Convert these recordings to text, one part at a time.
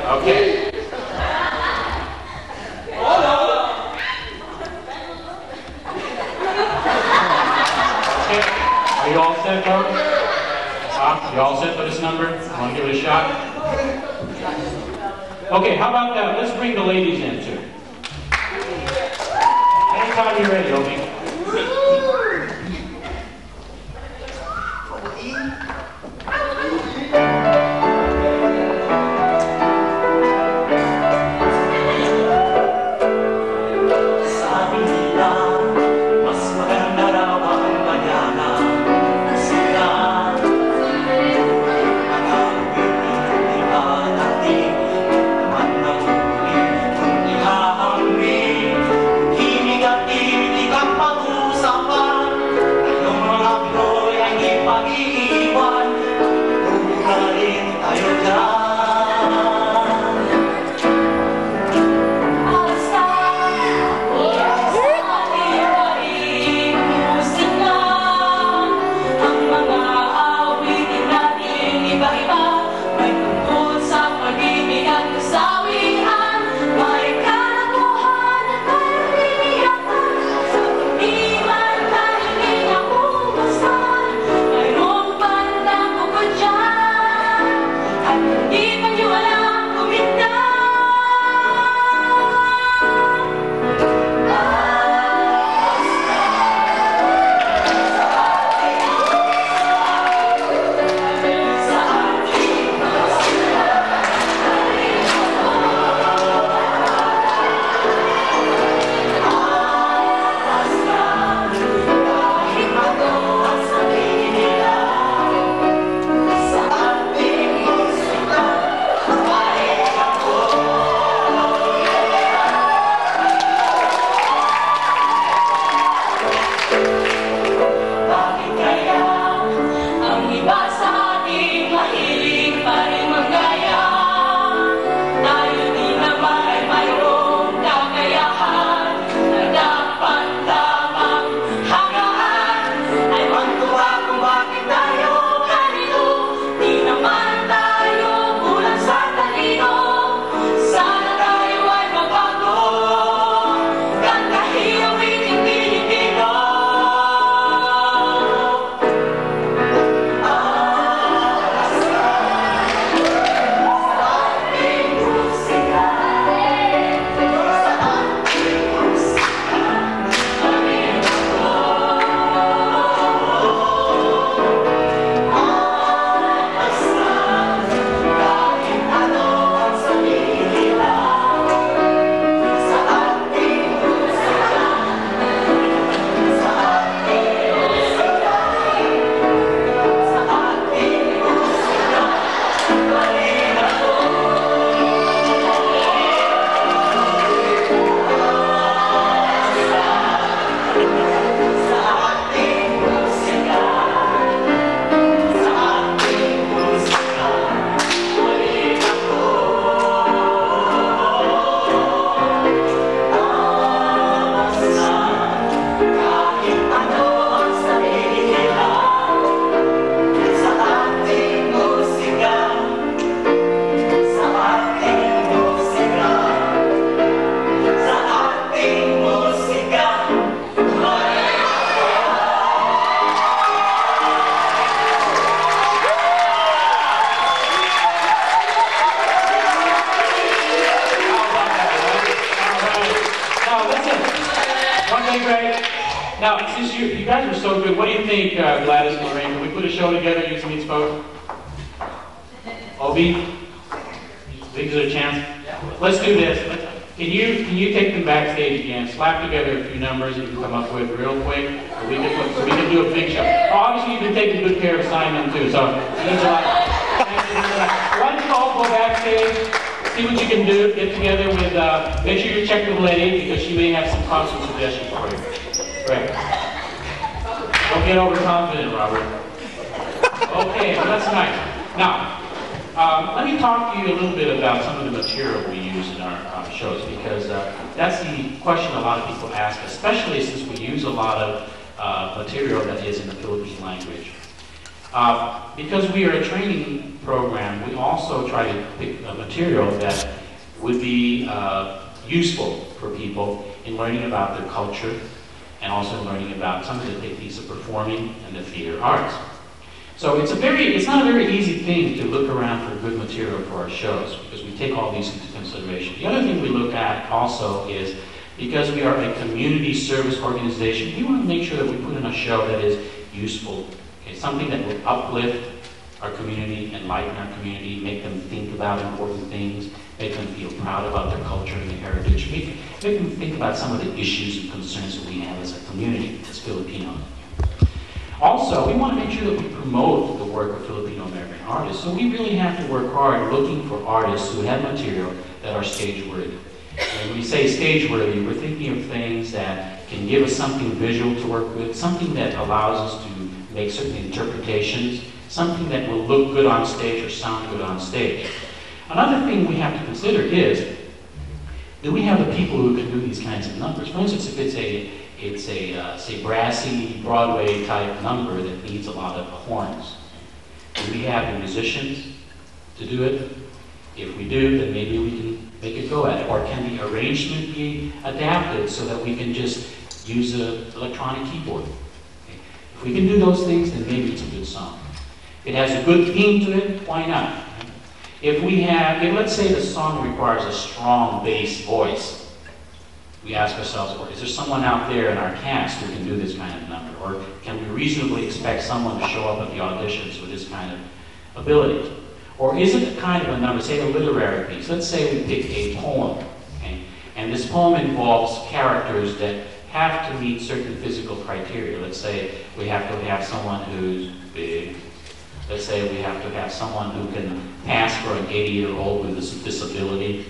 Okay. Okay. Are you all set, folks? You all set for this number? Want to give it a shot? Okay, how about that? Let's bring the ladies in, too. Anytime you're ready, Obi. Now, since you guys are so good, what do you think, Gladys and Lorraine? Can we put a show together using these folks? Obi? Think there's a chance? Let's do this. Can you take them backstage again, slap together a few numbers that you can come up with real quick, so we can do a big show. Obviously, you've been taking good care of Simon too, so means a lot. Why don't you all go backstage, see what you can do, get together with, make sure you check with Letty, because she may have some costume suggestions for you. Great. Don't get overconfident, Robert. Okay, well, that's nice. Now, let me talk to you a little bit about some of the material we use in our shows, because that's the question a lot of people ask, especially since we use a lot of material that is in the Philippine language. Because we are a training program, we also try to pick material that would be useful for people in learning about their culture and also learning about some of the techniques of performing and the theater arts. So it's not a very easy thing to look around for good material for our shows because we take all these into consideration. The other thing we look at also is because we are a community service organization, we want to make sure that we put in a show that is useful, okay? Something that will uplift our community, enlighten our community, make them think about important things, make them feel proud about their culture and their heritage, make them think about some of the issues and concerns that we have as a community, as Filipino. Also, we want to make sure that we promote the work of Filipino-American artists, so we really have to work hard looking for artists who have material that are stage-worthy. When we say stage-worthy, we're thinking of things that can give us something visual to work with, something that allows us to make certain interpretations, something that will look good on stage or sound good on stage. Another thing we have to consider is, do we have the people who can do these kinds of numbers? For instance, if it's a say, brassy Broadway type number that needs a lot of horns, do we have the musicians to do it? If we do, then maybe we can make a go at it. Or can the arrangement be adapted so that we can just use an electronic keyboard? Okay. If we can do those things, then maybe it's a good song. If it has a good theme to it, why not? If let's say the song requires a strong bass voice, we ask ourselves, well, is there someone out there in our cast who can do this kind of number? Or can we reasonably expect someone to show up at the auditions with this kind of ability? Or is it a kind of a number, say a literary piece? Let's say we pick a poem, okay? And this poem involves characters that have to meet certain physical criteria. Let's say we have to have someone who's big. Let's say we have to have someone who can pass for an 80-year-old with a disability.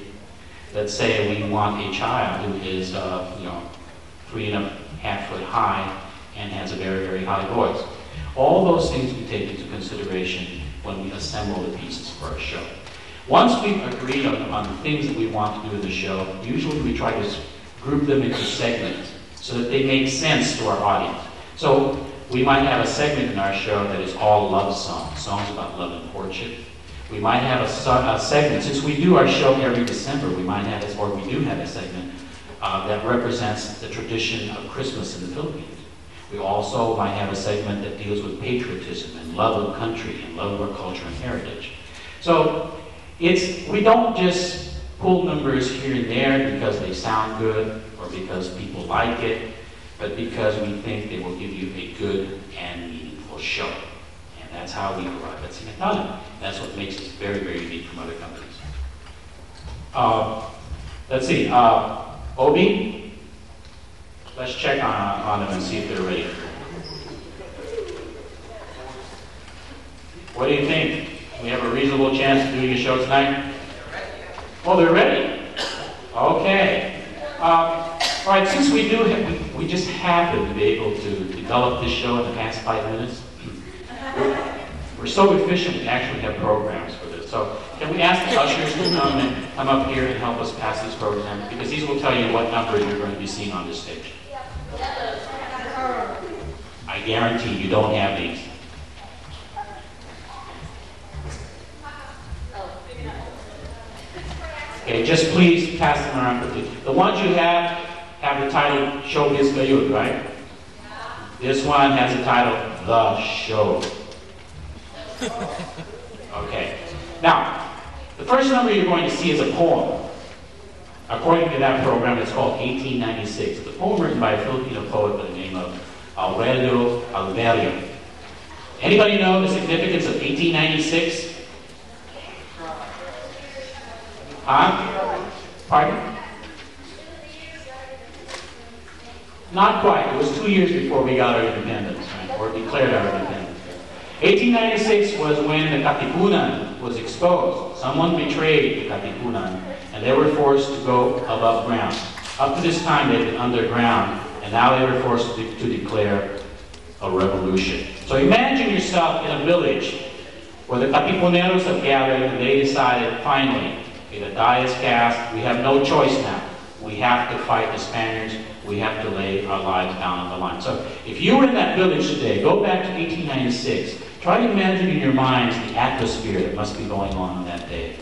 Let's say we want a child who is, 3.5 foot high and has a very, very high voice. All those things we take into consideration when we assemble the pieces for a show. Once we've agreed on the things that we want to do in the show, usually we try to group them into segments so that they make sense to our audience. So we might have a segment in our show that is all love songs, songs about love and courtship. We might have a segment, since we do our show every December, we do have a segment that represents the tradition of Christmas in the Philippines. We also might have a segment that deals with patriotism and love of country and love of our culture and heritage. So we don't just pull numbers here and there because they sound good or because people like it, but because we think they will give you a good and meaningful show. And that's how we arrive at SACRAMENTO. That's what makes us very, very unique from other companies. Let's see, Obi? Let's check on them and see if they're ready. What do you think? We have a reasonable chance of doing a show tonight? Oh, they're ready? Okay. All right, since we just happen to be able to develop this show in the past 5 minutes, we're so efficient we actually have programs for this. So can we ask the ushers to come up here and help us pass these programs? Because these will tell you what numbers you're going to be seeing on this stage. I guarantee you don't have these. Okay, just please pass them around quickly. The ones you have the title Showbiz Gayud, right? This one has the title The Show. Okay. Now, the first number you're going to see is a poem. According to that program, it's called 1896. It's a poem written by a Filipino poet by the name of Aurelio Alverio. Anybody know the significance of 1896? Huh? Pardon? Not quite. It was 2 years before we got our independence, right? Or declared our independence. 1896 was when the Katipunan was exposed. Someone betrayed the Katipunan, and they were forced to go above ground. Up to this time, they'd been underground, and now they were forced to declare a revolution. So imagine yourself in a village where the Katipuneros have gathered, and they decided, finally, okay, the die is cast, we have no choice now. We have to fight the Spaniards. We have to lay our lives down on the line. So if you were in that village today, go back to 1896, Try to imagine in your minds the atmosphere that must be going on that day.